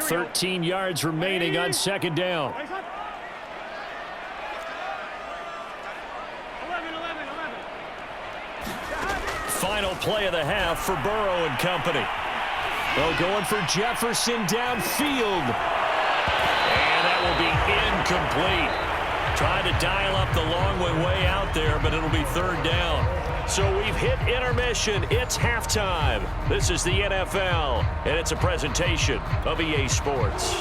13 yards remaining on second down. Final play of the half for Burrow and company. Oh, going for Jefferson downfield. And that will be incomplete. Trying to dial up the long way out there, but it'll be third down. So we've hit intermission. It's halftime. This is the NFL, and it's a presentation of EA Sports.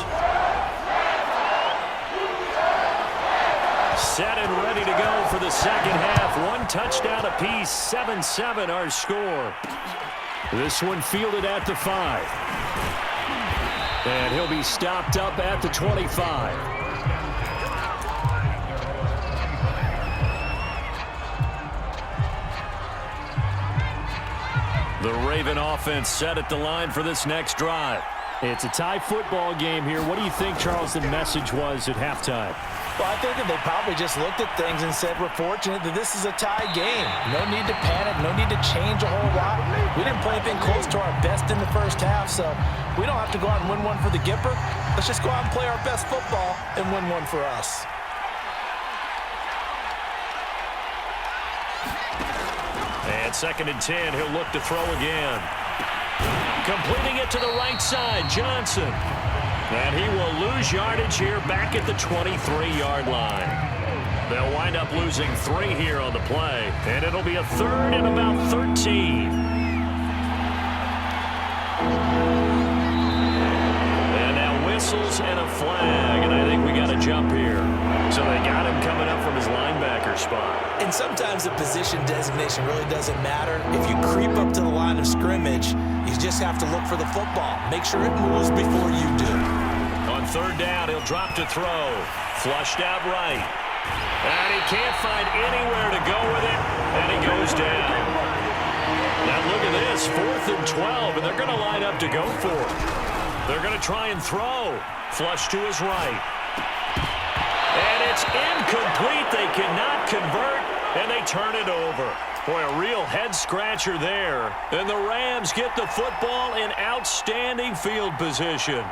Set and ready to go for the second half. One touchdown apiece, 7-7 our score. This one fielded at the 5. And he'll be stopped up at the 25. The Raven offense set at the line for this next drive. It's a tie football game here. What do you think, Charles, the message was at halftime? Well, I think that they probably just looked at things and said, we're fortunate that this is a tie game. No need to panic. No need to change a whole lot. We didn't play anything close to our best in the first half, so we don't have to go out and win one for the Gipper. Let's just go out and play our best football and win one for us. And 2nd and 10, he'll look to throw again. Completing it to the right side, Johnson. And he will lose yardage here back at the 23-yard line. They'll wind up losing 3 here on the play, and it'll be a 3rd and about 13. And now whistles and a flag, and I think we got a jump here. So they got him coming up from his linebacker spot. And sometimes the position designation really doesn't matter. If you creep up to the line of scrimmage, you just have to look for the football. Make sure it moves before you do. On 3rd down, he'll drop to throw. Flushed out right. And he can't find anywhere to go with it, and he goes down. Now look at this, 4th and 12, and they're going to line up to go for it. They're going to try and throw. Flush to his right. And it's incomplete. They cannot convert, and they turn it over. Boy, a real head-scratcher there. And the Rams get the football in outstanding field position.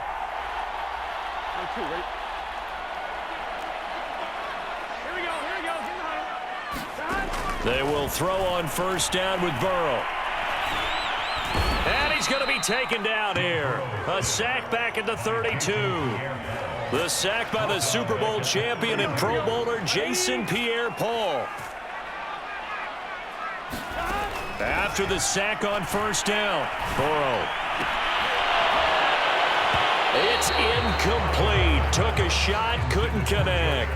They will throw on 1st down with Burrow. And he's going to be taken down here. A sack back at the 32. The sack by the Super Bowl champion and Pro Bowler Jason Pierre-Paul. After the sack on 1st down, Burrow. It's incomplete. Took a shot, couldn't connect.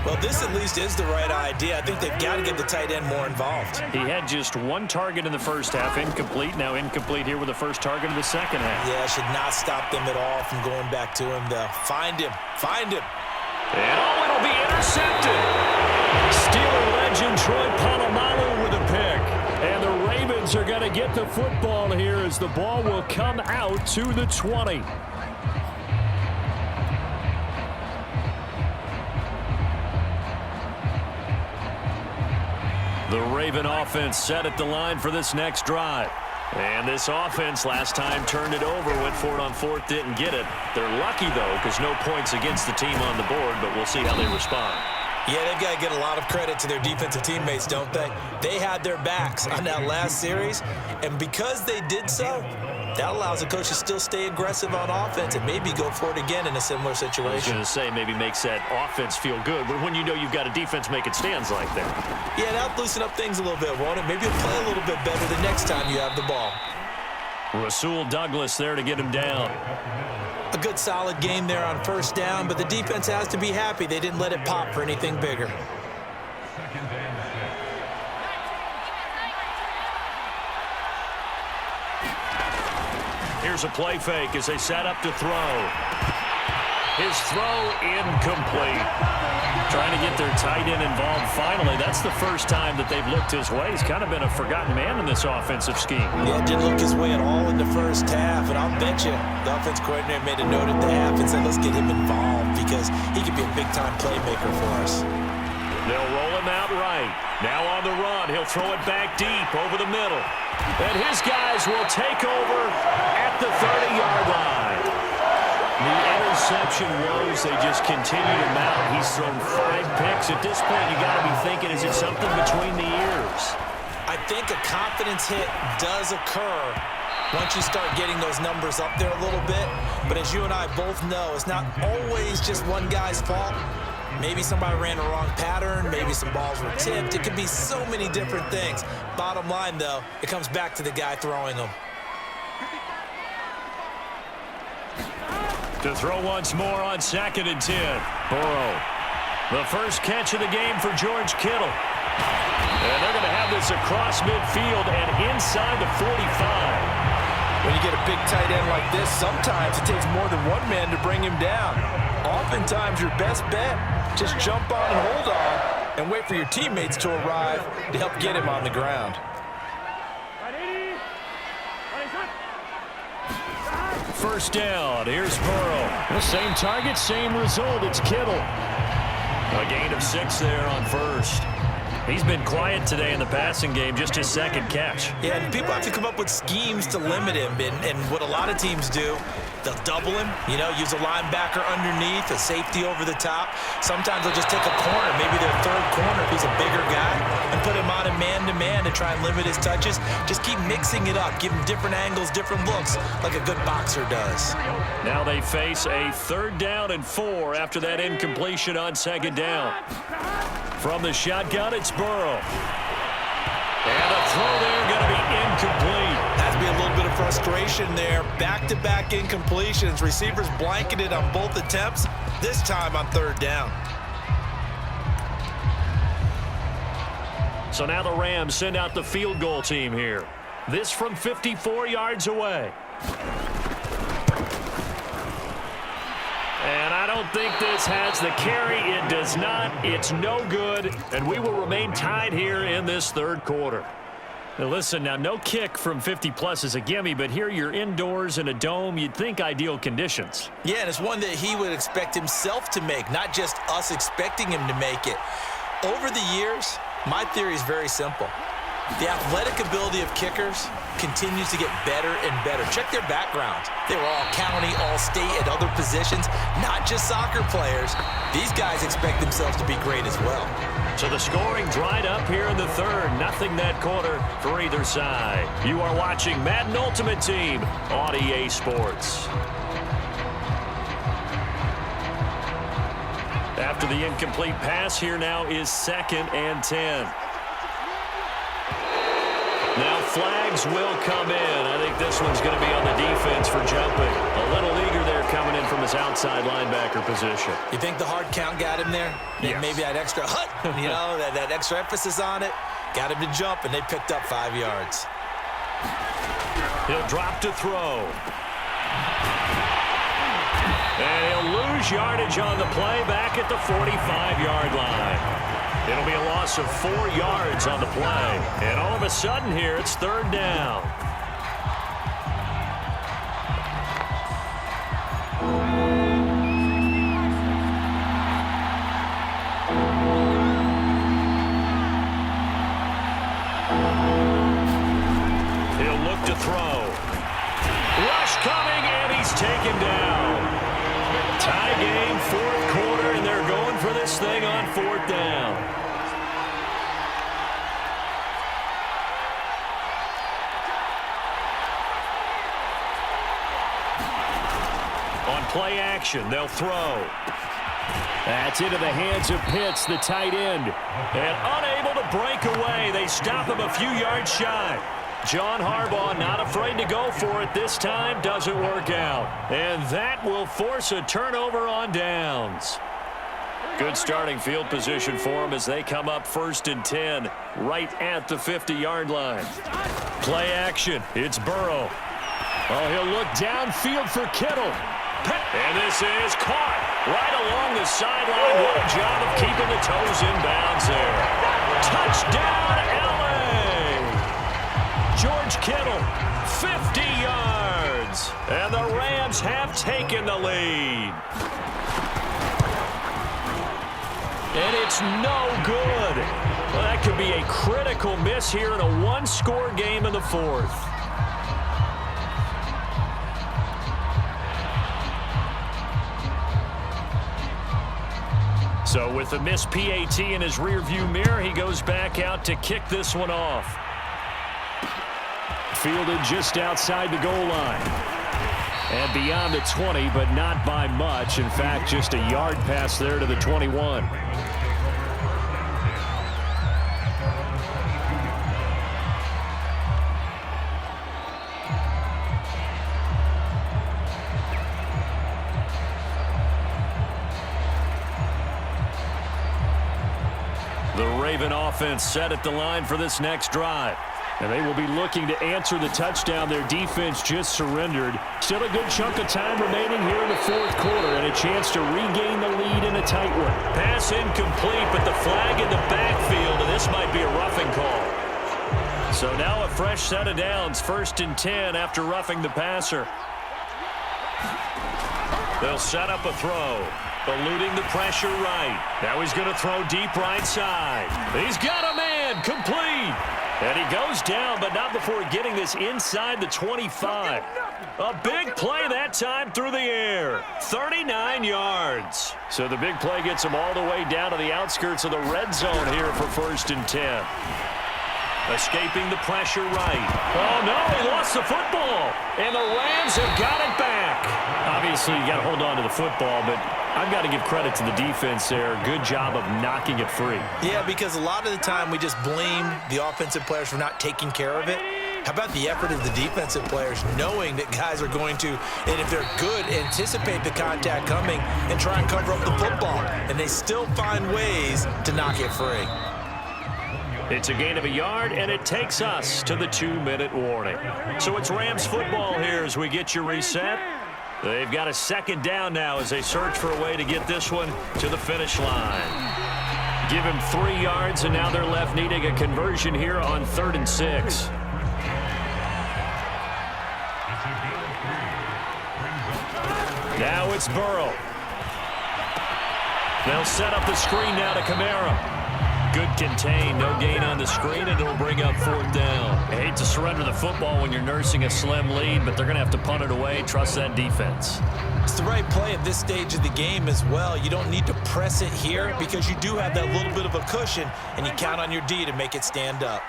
Well, this at least is the right idea. I think they've got to get the tight end more involved. He had just 1 target in the first half, incomplete. Now incomplete here with the first target of the second half. Yeah, should not stop them at all from going back to him, though. Find him. Find him. And oh, it'll be intercepted. Steeler legend Troy Polamalu with a pick. And the Ravens are going to get the football here as the ball will come out to the 20. The Raven offense set at the line for this next drive. And this offense last time turned it over, went for it on 4th, didn't get it. They're lucky, though, because no points against the team on the board, but we'll see how they respond. Yeah, they've got to get a lot of credit to their defensive teammates, don't they? They had their backs on that last series, and because they did so, that allows the coach to still stay aggressive on offense and maybe go for it again in a similar situation. I was going to say maybe makes that offense feel good, but when you know you've got a defense making stands like that. Yeah, that'll loosen up things a little bit, won't it? Maybe you'll play a little bit better the next time you have the ball. Rasul Douglas there to get him down. A good solid game there on 1st down, but the defense has to be happy they didn't let it pop for anything bigger. Here's a play fake as they set up to throw. His throw incomplete. Trying to get their tight end involved finally. That's the first time that they've looked his way. He's kind of been a forgotten man in this offensive scheme. Yeah, didn't look his way at all in the first half, and I'll bet you the offense coordinator made a note at the half and said, let's get him involved because he could be a big-time playmaker for us. They'll roll him out right. Now on the run, he'll throw it back deep over the middle. And his guys will take over at the 30-yard line. The interception woes, they just continue to mount. He's thrown 5 picks. At this point, you got to be thinking, is it something between the ears? I think a confidence hit does occur once you start getting those numbers up there a little bit. But as you and I both know, it's not always just one guy's fault. Maybe somebody ran the wrong pattern. Maybe some balls were tipped. It could be so many different things. Bottom line, though, it comes back to the guy throwing them. To throw once more on 2nd and 10. Burrow. The first catch of the game for George Kittle. And they're going to have this across midfield and inside the 45. When you get a big tight end like this, sometimes it takes more than one man to bring him down. Oftentimes, your best bet, just jump on and hold on and wait for your teammates to arrive to help get him on the ground. First down, here's Burrow. The same target, same result. It's Kittle. A gain of 6 there on first. He's been quiet today in the passing game, just his 2nd catch. Yeah, and people have to come up with schemes to limit him, and what a lot of teams do, they'll double him, use a linebacker underneath, a safety over the top. Sometimes they'll just take a corner, maybe their 3rd corner who's a bigger guy, and put him on a man-to-man to try and limit his touches. Just keep mixing it up, give him different angles, different looks, like a good boxer does. Now they face a 3rd down and 4 after that incompletion on 2nd down. From the shotgun, it's Burrow. And the throw there going to be incomplete. Has to be a little bit of frustration there. Back-to-back incompletions. Receivers blanketed on both attempts, this time on 3rd down. So now the Rams send out the field goal team here. This from 54 yards away. And I don't think this has the carry. It does not. It's no good. And we will remain tied here in this 3rd quarter. Now listen, now no kick from 50-plus is a gimme, but here you're indoors in a dome. You'd think ideal conditions. Yeah, and it's one that he would expect himself to make, not just us expecting him to make it. Over the years, my theory is very simple. The athletic ability of kickers continues to get better and better. Check their backgrounds. They were all county, all state, at other positions, not just soccer players. These guys expect themselves to be great as well. So the scoring dried up here in the 3rd. Nothing that quarter for either side. You are watching Madden Ultimate Team on EA Sports. After the incomplete pass, here now is 2nd and 10. Now flags will come in. I think this one's going to be on the defense for jumping. A little eager there coming in from his outside linebacker position. You think the hard count got him there? Yes. Maybe that extra that extra emphasis on it got him to jump, and they picked up 5 yards. He'll drop to throw. And he'll lose yardage on the play back at the 45-yard line. It'll be a loss of 4 yards on the play. And all of a sudden here, it's 3rd down. He'll look to throw. Rush coming, and he's taken down. Tie game, 4th quarter, and they're going for this thing on 4th down. On play action, they'll throw. That's into the hands of Pitts, the tight end. And unable to break away. They stop him a few yards shy. John Harbaugh not afraid to go for it this time. Doesn't work out. And that will force a turnover on downs. Good starting field position for them as they come up 1st and 10 right at the 50-yard line. Play action. It's Burrow. Oh, he'll look downfield for Kittle. And this is caught right along the sideline. What a job of keeping the toes in bounds there. Touchdown, LA! George Kittle, 50 yards. And the Rams have taken the lead. And it's no good. Well, that could be a critical miss here in a one-score game in the 4th. So with the missed PAT in his rearview mirror, he goes back out to kick this one off. Fielded just outside the goal line. And beyond the 20, but not by much. In fact, just a yard pass there to the 21. The Raven offense set at the line for this next drive. And they will be looking to answer the touchdown their defense just surrendered. Still a good chunk of time remaining here in the fourth quarter and a chance to regain the lead in a tight one. Pass incomplete, but the flag in the backfield, and this might be a roughing call. So now a fresh set of downs, 1st and 10 after roughing the passer. They'll set up a throw. Eluding the pressure right. Now he's going to throw deep right side. He's got a man, complete. And he goes down, but not before getting this inside the 25. A big play that time through the air. 39 yards. So the big play gets him all the way down to the outskirts of the red zone here for 1st and 10. Escaping the pressure right. Oh, no, he lost the football. And the Rams have got it back. Obviously, you got to hold on to the football, but I've got to give credit to the defense there. Good job of knocking it free. Yeah, because a lot of the time we just blame the offensive players for not taking care of it. How about the effort of the defensive players knowing that guys are going to, and if they're good, anticipate the contact coming and try and cover up the football. And they still find ways to knock it free. It's a gain of a yard, and it takes us to the 2-minute warning. So it's Rams football here as we get you reset. They've got a 2nd down now as they search for a way to get this one to the finish line. Give him 3 yards, and now they're left needing a conversion here on 3rd and 6. Now it's Burrow. They'll set up the screen now to Kamara. Good contain, no gain on the screen, and it'll bring up 4th down. I hate to surrender the football when you're nursing a slim lead, but they're going to have to punt it away. Trust that defense. It's the right play at this stage of the game as well. You don't need to press it here because you do have that little bit of a cushion, and you count on your D to make it stand up.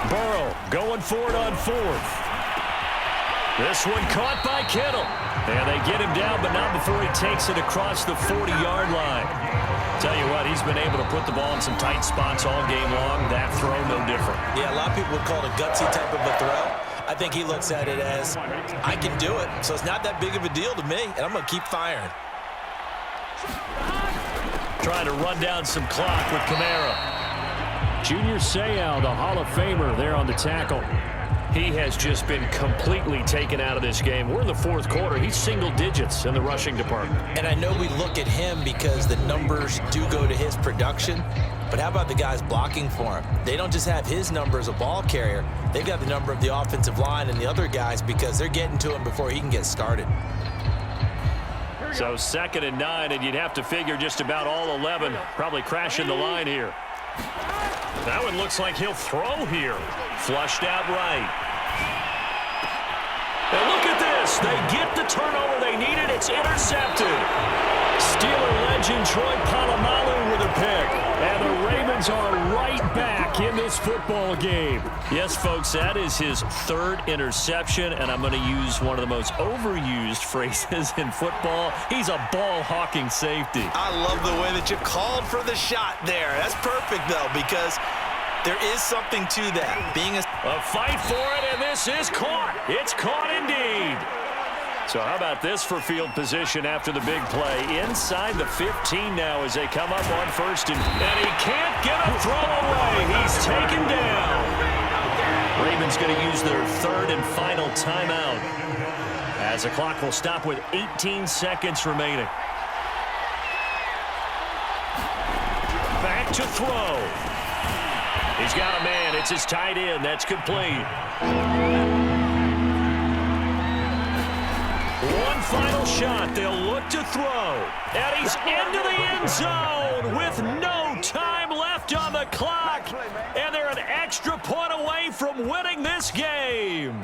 Burrow going for it on 4th. This one caught by Kittle. And they get him down, but not before he takes it across the 40-yard line. Tell you what, he's been able to put the ball in some tight spots all game long. That throw, no different. Yeah, a lot of people would call it a gutsy type of a throw. I think he looks at it as, I can do it, so it's not that big of a deal to me, and I'm going to keep firing. Trying to run down some clock with Kamara. Junior Seau, the Hall of Famer, there on the tackle. He has just been completely taken out of this game. We're in the 4th quarter. He's single digits in the rushing department. And I know we look at him because the numbers do go to his production. But how about the guys blocking for him? They don't just have his number as a ball carrier. They've got the number of the offensive line and the other guys because they're getting to him before he can get started. So 2nd and 9, and you'd have to figure just about all 11 probably crashing the line here. That one looks like he'll throw here. Flushed out right. And look at this. They get the turnover they needed. It's intercepted. Steeler legend Troy Polamalu with a pick. And the Ravens are right back in this football game. Yes, folks, that is his 3rd interception, and I'm going to use one of the most overused phrases in football. He's a ball-hawking safety. I love the way that you called for the shot there. That's perfect, though, because there is something to that. Being a fight for it, and this is caught. It's caught indeed. So how about this for field position after the big play? Inside the 15 now as they come up on 1st, and he can't get a throw away. He's taken down. Ravens going to use their 3rd and final timeout as the clock will stop with 18 seconds remaining. Back to throw. He's got a man. It's his tight end. That's complete. One final shot. They'll look to throw. And he's into the end zone with no time left on the clock. And they're an extra point away from winning this game.